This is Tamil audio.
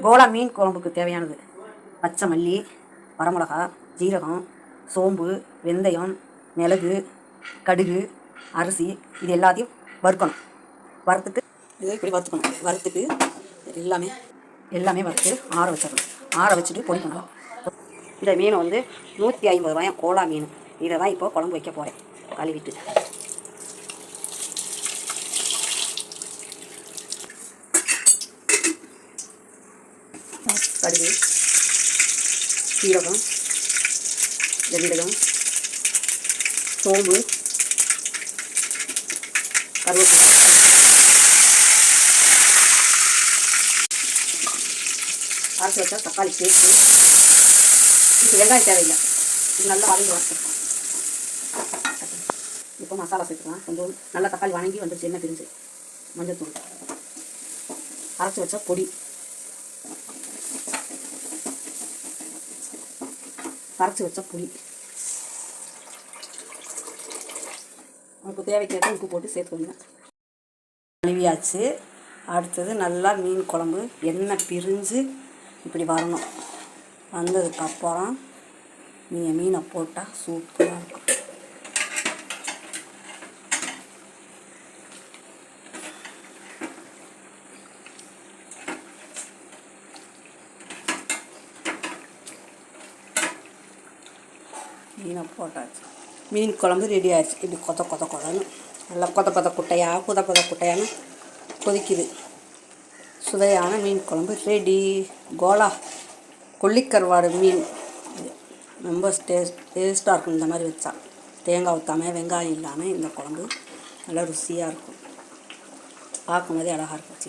கோலா மீன் குழம்புக்கு தேவையானது பச்சை மல்லி, வரமிளகா, ஜீரகம், சோம்பு, வெந்தயம், மிளகு, கடுகு, அரிசி இது எல்லாத்தையும் வறுக்கணும். வறுத்துட்டு இதை இப்படி வறுத்துக்கணும். வறுத்துட்டு எல்லாமே வறுத்து ஆற வச்சிடணும். ஆற வச்சுட்டு பொடி பண்ணலாம். இந்த மீனை வந்து 150 ரூபாய் கோலா மீன். இதை தான் இப்போ குழம்பு வைக்க போகிறேன். கழுவிட்டு கடுகு, சீரகம், வெந்தயம், சோம்பு, கருவேப்பிலை, அரைச்சி வச்சா தக்காளி சேர்த்து. இது வெங்காயம் தேவையில்லை. இது நல்லா வதங்கி வரணும். இப்போ மசாலா சேர்த்துக்கலாம். கொஞ்சம் நல்லா தக்காளி வணங்கி வந்துருச்சு. எண்ணெய் பிரிஞ்சு மஞ்சள்தூள், அரைச்சி வச்சா பொடி, கரைச்சி வச்ச புளி, உங்களுக்கு தேவைக்கேற்ற உப்பு போட்டு சேர்த்துக்கோங்க. கழுவியாச்சு. அடுத்தது நல்லா மீன் குழம்பு எண்ணெய் பிரிஞ்சு இப்படி வரணும். வந்ததுக்கப்புறம் நீங்கள் மீனை போட்டால் சூப்பராக இருக்கும். மீனை போட்டாச்சு. மீன் குழம்பு ரெடி ஆகிடுச்சு. இப்படி கொதன்னு நல்லா குட்டையான்னு கொதிக்குது. சுவையான மீன் குழம்பு ரெடி. கோலா கொல்லிக்கருவாடு மீன் ரொம்ப டேஸ்ட்டாக இருக்கும். இந்த மாதிரி வச்சா தேங்காய் ஊற்றாமல் வெங்காயம் இல்லாமல் இந்த குழம்பு நல்லா ருசியாக இருக்கும். பார்க்கும்போதே அழகாக இருக்கும்.